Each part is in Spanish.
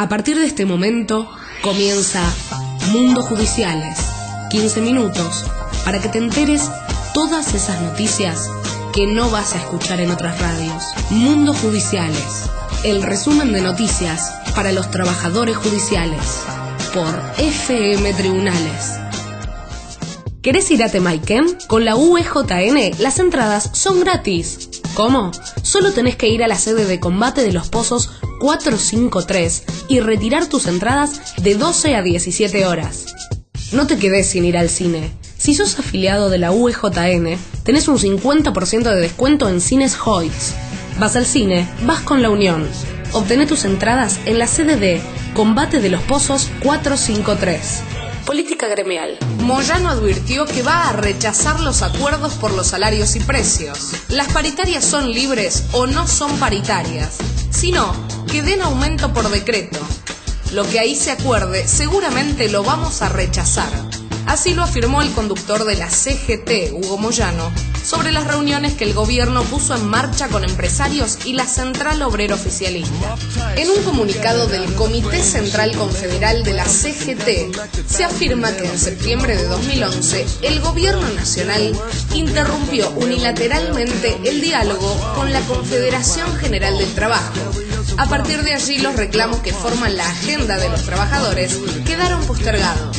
A partir de este momento comienza Mundo Judiciales. 15 minutos para que te enteres todas esas noticias que no vas a escuchar en otras radios. Mundo Judiciales, el resumen de noticias para los trabajadores judiciales, por FM Tribunales. ¿Querés ir a Temaiken? Con la UEJN las entradas son gratis. ¿Cómo? Solo tenés que ir a la sede de Combate de los Pozos 453 y retirar tus entradas de 12 a 17 horas. No te quedes sin ir al cine. Si sos afiliado de la UEJN, tenés un 50% de descuento en cines Hoyts. Vas al cine, vas con la Unión. Obtené tus entradas en la sede de Combate de los Pozos 453. Política gremial. Moyano advirtió que va a rechazar los acuerdos por los salarios y precios. Las paritarias son libres o no son paritarias, sino que den aumento por decreto. Lo que ahí se acuerde seguramente lo vamos a rechazar. Así lo afirmó el conductor de la CGT, Hugo Moyano, sobre las reuniones que el gobierno puso en marcha con empresarios y la Central Obrera Oficialista. En un comunicado del Comité Central Confederal de la CGT, se afirma que en septiembre de 2011 el gobierno nacional interrumpió unilateralmente el diálogo con la Confederación General del Trabajo. A partir de allí, los reclamos que forman la agenda de los trabajadores quedaron postergados.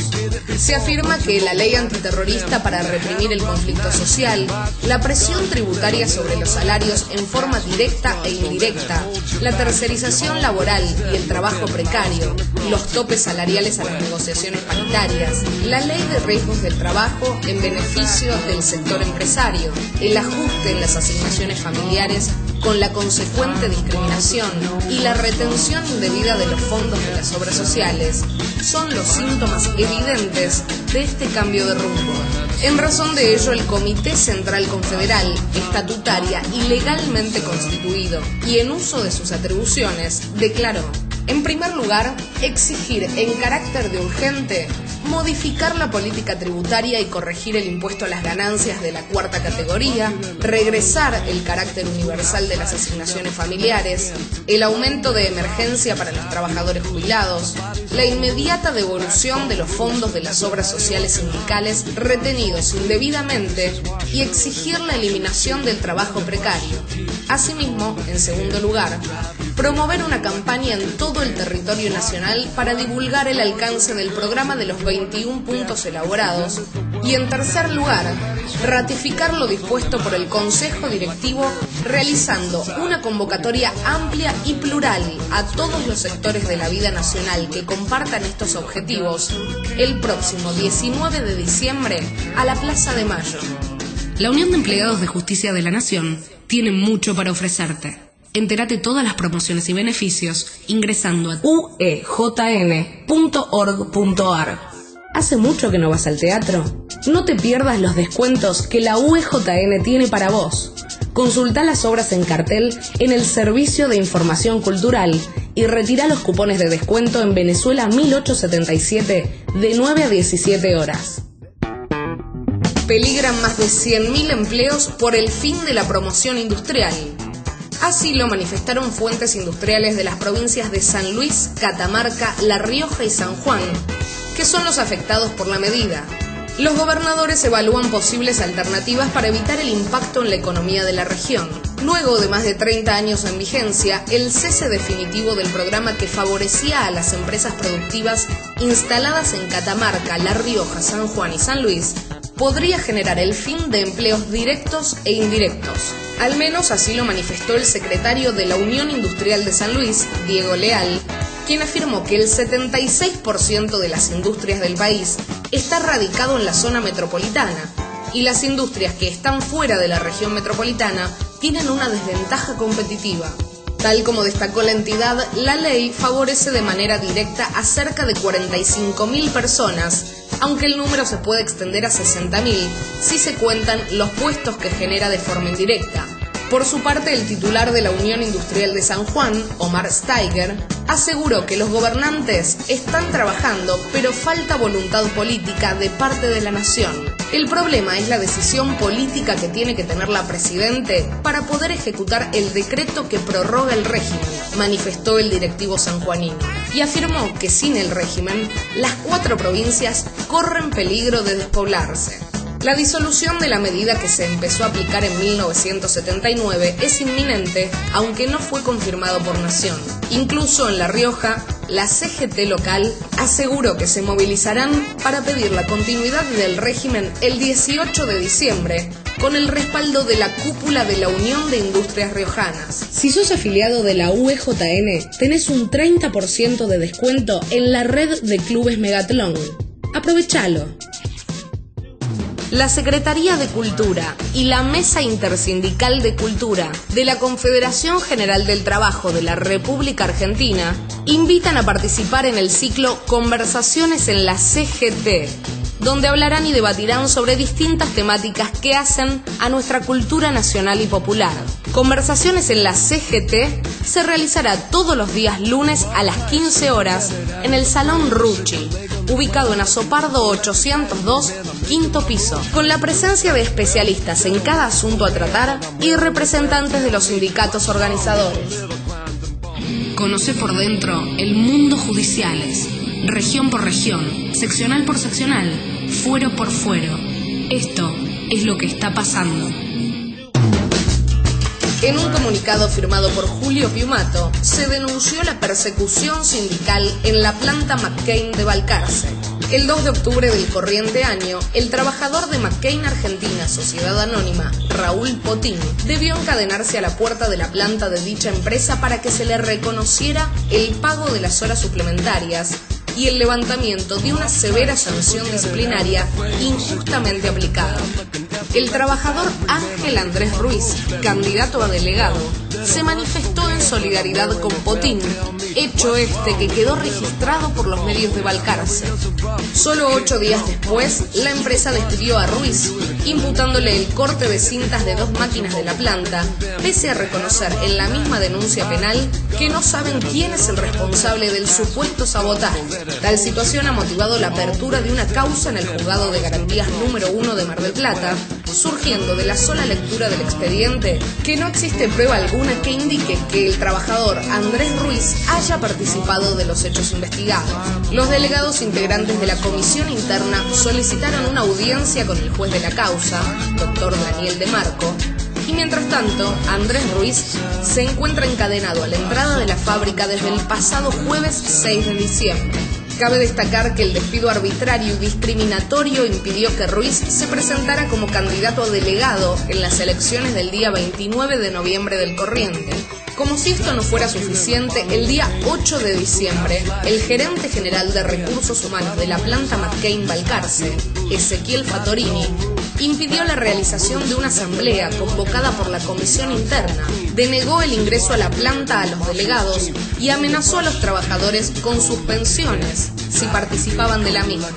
Se afirma que la ley antiterrorista para reprimir el conflicto social, la presión tributaria sobre los salarios en forma directa e indirecta, la tercerización laboral y el trabajo precario, los topes salariales a las negociaciones paritarias, la ley de riesgos del trabajo en beneficio del sector empresario, el ajuste en las asignaciones familiares con la consecuente discriminación y la retención indebida de los fondos de las obras sociales, son los síntomas evidentes de este cambio de rumbo. En razón de ello, el Comité Central Confederal, estatutaria y legalmente constituido, y en uso de sus atribuciones, declaró: en primer lugar, exigir en carácter de urgente modificar la política tributaria y corregir el impuesto a las ganancias de la cuarta categoría, regresar el carácter universal de las asignaciones familiares, el aumento de emergencia para los trabajadores jubilados, la inmediata devolución de los fondos de las obras sociales sindicales retenidos indebidamente y exigir la eliminación del trabajo precario. Asimismo, en segundo lugar, promover una campaña en todo el territorio nacional para divulgar el alcance del programa de los 21 puntos elaborados y, en tercer lugar, ratificar lo dispuesto por el Consejo Directivo realizando una convocatoria amplia y plural a todos los sectores de la vida nacional que compartan estos objetivos el próximo 19 de diciembre a la Plaza de Mayo. La Unión de Empleados de Justicia de la Nación tiene mucho para ofrecerte. Entérate todas las promociones y beneficios ingresando a uejn.org.ar. ¿Hace mucho que no vas al teatro? No te pierdas los descuentos que la UEJN tiene para vos. Consultá las obras en cartel en el Servicio de Información Cultural y retira los cupones de descuento en Venezuela 1877 de 9 a 17 horas. Peligran más de 100.000 empleos por el fin de la promoción industrial. Así lo manifestaron fuentes industriales de las provincias de San Luis, Catamarca, La Rioja y San Juan, que son los afectados por la medida. Los gobernadores evalúan posibles alternativas para evitar el impacto en la economía de la región. Luego de más de 30 años en vigencia, el cese definitivo del programa que favorecía a las empresas productivas instaladas en Catamarca, La Rioja, San Juan y San Luis podría generar el fin de empleos directos e indirectos. Al menos así lo manifestó el secretario de la Unión Industrial de San Luis, Diego Leal, quien afirmó que el 76% de las industrias del país está radicado en la zona metropolitana y las industrias que están fuera de la región metropolitana tienen una desventaja competitiva. Tal como destacó la entidad, la ley favorece de manera directa a cerca de 45.000 personas, aunque el número se puede extender a 60.000 si se cuentan los puestos que genera de forma indirecta. Por su parte, el titular de la Unión Industrial de San Juan, Omar Steiger, aseguró que los gobernantes están trabajando, pero falta voluntad política de parte de la nación. El problema es la decisión política que tiene que tener la Presidente para poder ejecutar el decreto que prorroga el régimen, manifestó el directivo sanjuanino, y afirmó que sin el régimen, las 4 provincias corren peligro de despoblarse. La disolución de la medida que se empezó a aplicar en 1979 es inminente, aunque no fue confirmado por Nación. Incluso en La Rioja, la CGT local aseguró que se movilizarán para pedir la continuidad del régimen el 18 de diciembre, con el respaldo de la cúpula de la Unión de Industrias Riojanas. Si sos afiliado de la UEJN, tenés un 30% de descuento en la red de clubes Megatlón. Aprovechalo. La Secretaría de Cultura y la Mesa Intersindical de Cultura de la Confederación General del Trabajo de la República Argentina invitan a participar en el ciclo Conversaciones en la CGT, donde hablarán y debatirán sobre distintas temáticas que hacen a nuestra cultura nacional y popular. Conversaciones en la CGT se realizará todos los días lunes a las 15 horas en el Salón Rucci, ubicado en Azopardo 802, quinto piso, con la presencia de especialistas en cada asunto a tratar y representantes de los sindicatos organizadores. Conoce por dentro el mundo judiciales, región por región, seccional por seccional, fuero por fuero. Esto es lo que está pasando. En un comunicado firmado por Julio Piumato, se denunció la persecución sindical en la planta McCain de Balcarce. El 2 de octubre del corriente año, el trabajador de McCain Argentina, Sociedad Anónima, Raúl Potín, debió encadenarse a la puerta de la planta de dicha empresa para que se le reconociera el pago de las horas suplementarias y el levantamiento de una severa sanción disciplinaria injustamente aplicada. El trabajador Ángel Andrés Ruiz, candidato a delegado, se manifestó en solidaridad con Potín, hecho este que quedó registrado por los medios de Balcarce. Solo 8 días después, la empresa despidió a Ruiz, imputándole el corte de cintas de 2 máquinas de la planta, pese a reconocer en la misma denuncia penal que no saben quién es el responsable del supuesto sabotaje. Tal situación ha motivado la apertura de una causa en el Juzgado de Garantías número 1 de Mar del Plata, surgiendo de la sola lectura del expediente que no existe prueba alguna que indique que el trabajador Andrés Ruiz haya participado de los hechos investigados. Los delegados integrantes de la comisión interna solicitaron una audiencia con el juez de la causa, doctor Daniel de Marco, y mientras tanto, Andrés Ruiz se encuentra encadenado a la entrada de la fábrica desde el pasado jueves 6 de diciembre. Cabe destacar que el despido arbitrario y discriminatorio impidió que Ruiz se presentara como candidato a delegado en las elecciones del día 29 de noviembre del corriente. Como si esto no fuera suficiente, el día 8 de diciembre, el gerente general de Recursos Humanos de la planta McCain Balcarce, Ezequiel Fatorini, impidió la realización de una asamblea convocada por la comisión interna, denegó el ingreso a la planta a los delegados y amenazó a los trabajadores con suspensiones si participaban de la misma.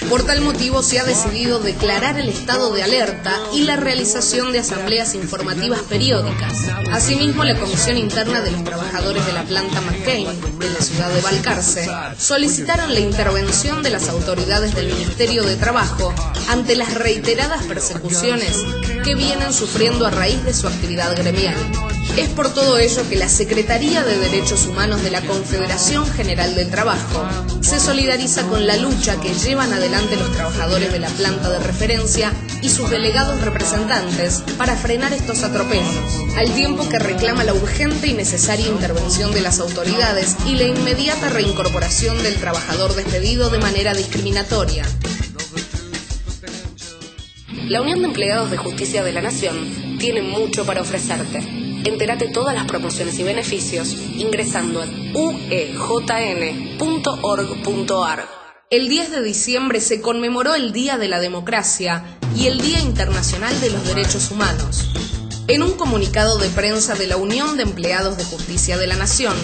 Por tal motivo se ha decidido declarar el estado de alerta y la realización de asambleas informativas periódicas. Asimismo, la comisión interna de los trabajadores de la planta McCain de la ciudad de Balcarce solicitaron la intervención de las autoridades del Ministerio de Trabajo ante las reiteradas persecuciones que vienen sufriendo a raíz de su actividad gremial. Es por todo ello que la Secretaría de Derechos Humanos de la Confederación General del Trabajo se solidariza con la lucha que llevan adelante los trabajadores de la planta de referencia y sus delegados representantes para frenar estos atropellos, al tiempo que reclama la urgente y necesaria intervención de las autoridades y la inmediata reincorporación del trabajador despedido de manera discriminatoria. La Unión de Empleados de Justicia de la Nación tiene mucho para ofrecerte. Entérate todas las promociones y beneficios ingresando en uejn.org.ar. El 10 de diciembre se conmemoró el Día de la Democracia y el Día Internacional de los Derechos Humanos. En un comunicado de prensa de la Unión de Empleados de Justicia de la Nación,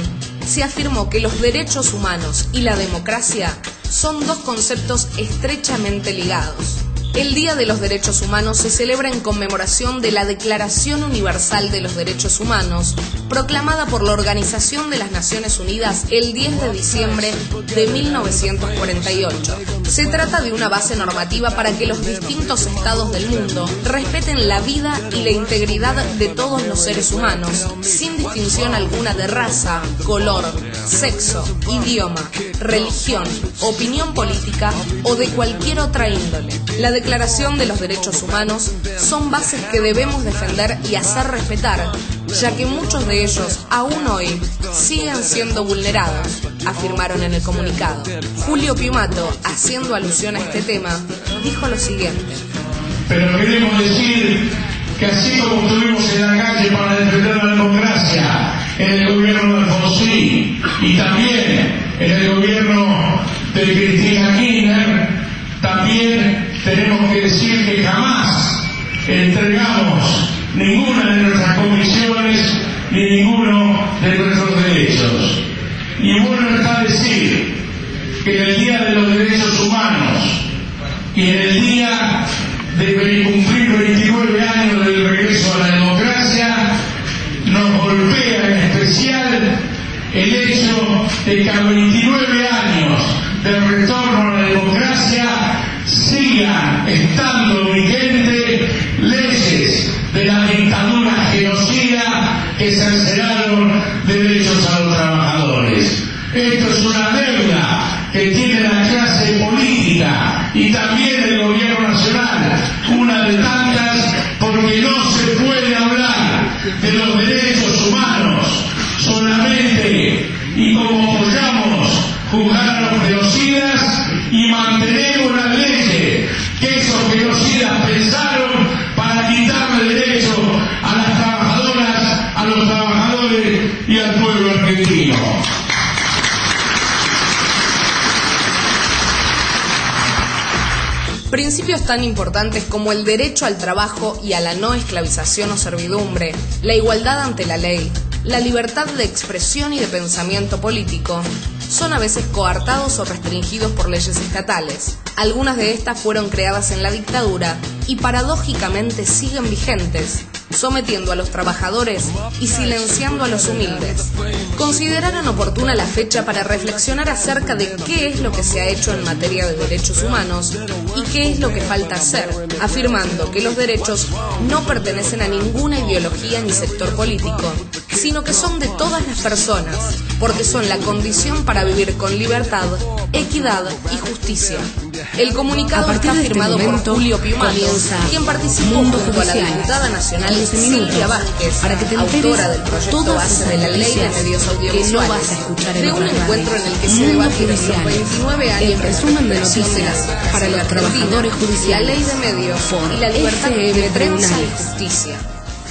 se afirmó que los derechos humanos y la democracia son dos conceptos estrechamente ligados. El Día de los Derechos Humanos se celebra en conmemoración de la Declaración Universal de los Derechos Humanos, proclamada por la Organización de las Naciones Unidas el 10 de diciembre de 1948. Se trata de una base normativa para que los distintos estados del mundo respeten la vida y la integridad de todos los seres humanos, sin distinción alguna de raza, color, sexo, idioma, religión, opinión política o de cualquier otra índole. La Declaración de los Derechos Humanos son bases que debemos defender y hacer respetar, ya que muchos de ellos aún hoy siguen siendo vulnerados, afirmaron en el comunicado. Julio Piumato, haciendo alusión a este tema, dijo lo siguiente. Pero queremos decir que así como estuvimos en la calle para defender la democracia en el gobierno de Alfonsín y también en el gobierno de Cristina Kirchner, también tenemos que decir que jamás entregamos ninguna de nuestras comisiones ni ninguno de nuestros derechos. Y bueno está decir que en el Día de los Derechos Humanos y en el día de cumplir 29 años del regreso a la democracia, nos golpea en especial el hecho de que a 29 años del retorno a la democracia sigan estando vigentes leyes de la dictadura genocida que cercenaron derechos a los trabajadores. Esto es una deuda que tiene la clase política y también el gobierno nacional, una de tantas, porque no se puede hablar de los derechos humanos solamente y como apoyamos juzgar a los genocidas y mantenemos las leyes que esos genocidas pensaron para quitarle derecho a las trabajadoras, a los trabajadores y al pueblo argentino. Principios tan importantes como el derecho al trabajo y a la no esclavización o servidumbre, la igualdad ante la ley, la libertad de expresión y de pensamiento político, son a veces coartados o restringidos por leyes estatales. Algunas de estas fueron creadas en la dictadura y paradójicamente siguen vigentes, sometiendo a los trabajadores y silenciando a los humildes. Consideraron oportuna la fecha para reflexionar acerca de qué es lo que se ha hecho en materia de derechos humanos y qué es lo que falta hacer, afirmando que los derechos no pertenecen a ninguna ideología ni sector político, sino que son de todas las personas, porque son la condición para vivir con libertad, equidad y justicia. El comunicado está firmado por Julio Piumato, quien participó junto a la diputada nacional Silvia Vázquez, para que te autora del proyecto base de la Ley de Medios Audiovisuales, de un encuentro en el que se debatieron los 29 años el resumen de noticias para los trabajadores judiciales, la Ley de Medios y la libertad de prensa y justicia.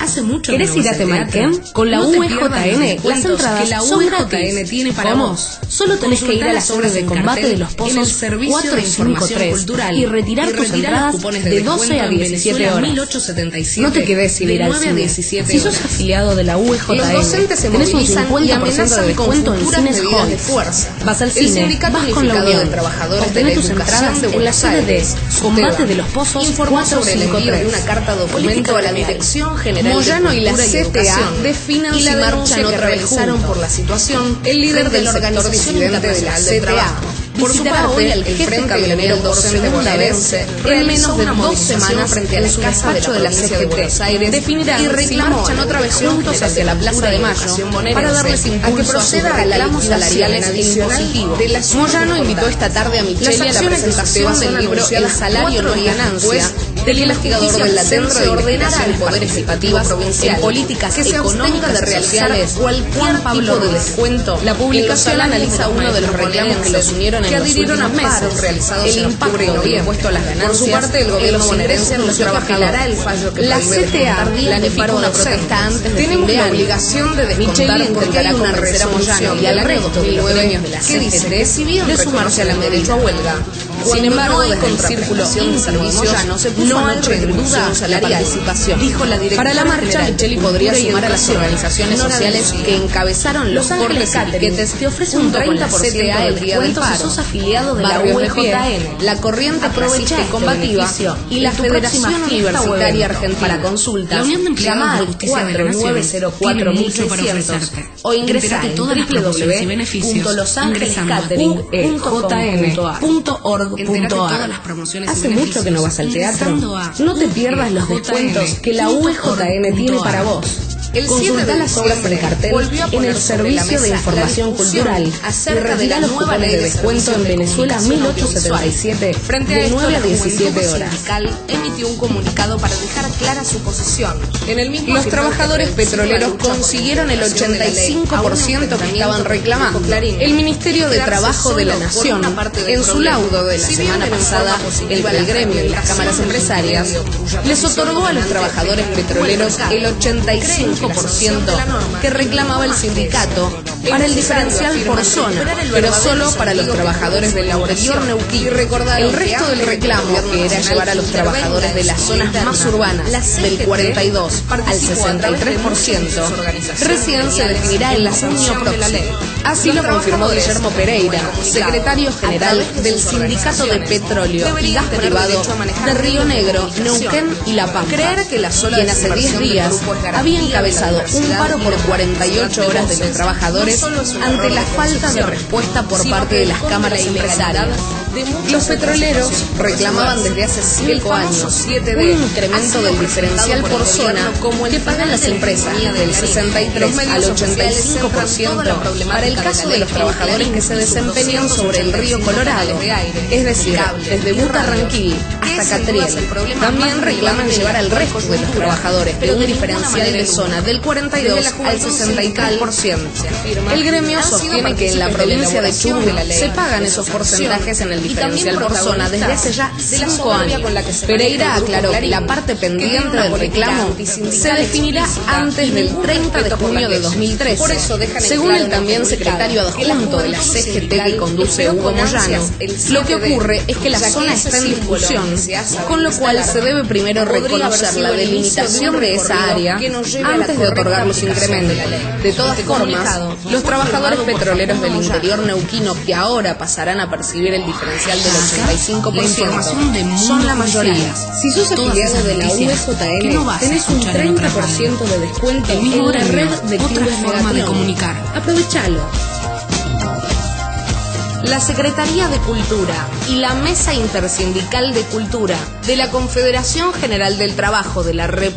Hace mucho que ¿Querés ir a Temarquén? Con la No te UEJN, pierdas las entradas que la son UEJN gratis. tiene para ¿Cómo? vos. Solo tenés que ir a las obras de combate de los en el pozos servicio de información 453 cultural y retirar tus entradas de 12 a 17 horas. 1877, No te quedes sin ir al cine. Si sos afiliado de la UEJN, los docentes se tenés un movilizan y 50% de amenazan con descuento en futuras cines medidas de Hoyts. fuerza. Vas al El cine, Sindicato vas con la Unificado de Unión. Trabajadores de Obtené la tus Educación entradas de en la Buenos sede de Aires, Combate de los Pozos informó sobre el envío de una carta documento a la Dirección General Moyano de y la Cultura y CTA Educación definan y si la marchan denuncia o que realizaron por la situación el líder de la organización internacional del trabajo. Por su Visitará parte, hoy al el jefe Frente camionero Camionero por Docente segunda vez Bonaerense en menos de 2 movilización semanas frente a la en su casa despacho de la provincia de CGT. Buenos Aires Definirán y si reclamó marchan otra vez juntos hacia la Plaza de Mayo para darles impulso a que proceda a reclamos salariales impositivos. de la Moyano invitó esta tarde a Micheli a la presentación del libro El salario no es ganancia, del investigador del Centro de Ordenar al Poder Ejecutivo Provincial en políticas económicas de realizar cualquier tipo de descuento. La publicación analiza uno de los reclamos que los unieron en los últimos meses, el impacto del impuesto a las ganancias. Por su parte, el gobierno bonaerense anunció que apelará el fallo que la prohíbe CTA descontar días de paro una docente. protesta antes de Tenemos fin de la año. obligación de descontar Micheli porque intentará hay una convencer a Moyano resolución y al del año resto de los 2009 gremios de la que dice CGT que si bien de sumarse a la reconocen derecho a huelga, Sin embargo, desde el círculo íntimo no se puso anoche en duda la participación. Dijo la directora. Para la marcha, Micheli podría sumar a las organizaciones sociales que encabezaron los cortes y piquetes que ofrece un 30% del día del paro. Si sos afiliado de la UJN, la Corriente Progresista y Combativa y la Federación Universitaria Argentina. Para consultas, la Unión de Empleados de Justicia de la Nación tiene mucho para ofrecerte. o ingresar en www.losangelescatering.org.ar. ¿Hace mucho que no vas al teatro? No te pierdas los descuentos que la UJN tiene para vos. Consulta las obras del cartel en el Servicio de Información Cultural y retira los cupones de descuento en Venezuela 1877 de 9 a 17 horas. Emitió un comunicado para dejar clara su posición. Los trabajadores petroleros consiguieron el 85% que estaban reclamando. El Ministerio de Trabajo de la Nación, en su laudo de la semana pasada, el gremio y las cámaras empresarias, les otorgó a los trabajadores petroleros el 85% que reclamaba el sindicato para el diferencial por zona, pero solo para los trabajadores del interior neuquino. El resto del reclamo, que era llevar a los trabajadores de las zonas más urbanas del 42 al 63%, recién se definirá en junio próximo. Así lo confirmó Guillermo Pereira, secretario general del Sindicato de Petróleo y Gas Privado de Río Negro, Neuquén y La Pampa, quien hace 10 días había encabezado un paro por 48 horas de los trabajadores ante la falta de respuesta por parte de las cámaras empresarias. Los petroleros reclamaban desde hace 5 años un incremento del diferencial por zona que pagan las empresas del 63 al 85% para el caso de los trabajadores que se desempeñan sobre el río Colorado, es decir, desde Butarranquil hasta Catriel. También reclaman llevar al resto de los trabajadores de un diferencial de zona del 42 al 63%. El gremio sostiene que en la provincia de Chubut se pagan esos porcentajes en el diferencial por zona desde hace ya 5 años. Pereira aclaró que la parte pendiente del reclamo se definirá antes del 30 de junio de 2013. Según el también secretario adjunto de la CGT que conduce Hugo Moyano, lo que ocurre es que la zona está en discusión, con lo cual se debe primero reconocer la delimitación de esa área antes de otorgar los incrementos. De todas formas, los trabajadores petroleros del interior neuquino que ahora pasarán a percibir el diferencial del 85% son la mayoría. Si sos afiliado de la UJN, tenés un 30% de descuento en la red de clubes Megatrión. Aprovechalo. La Secretaría de Cultura y la Mesa Intersindical de Cultura de la Confederación General del Trabajo de la República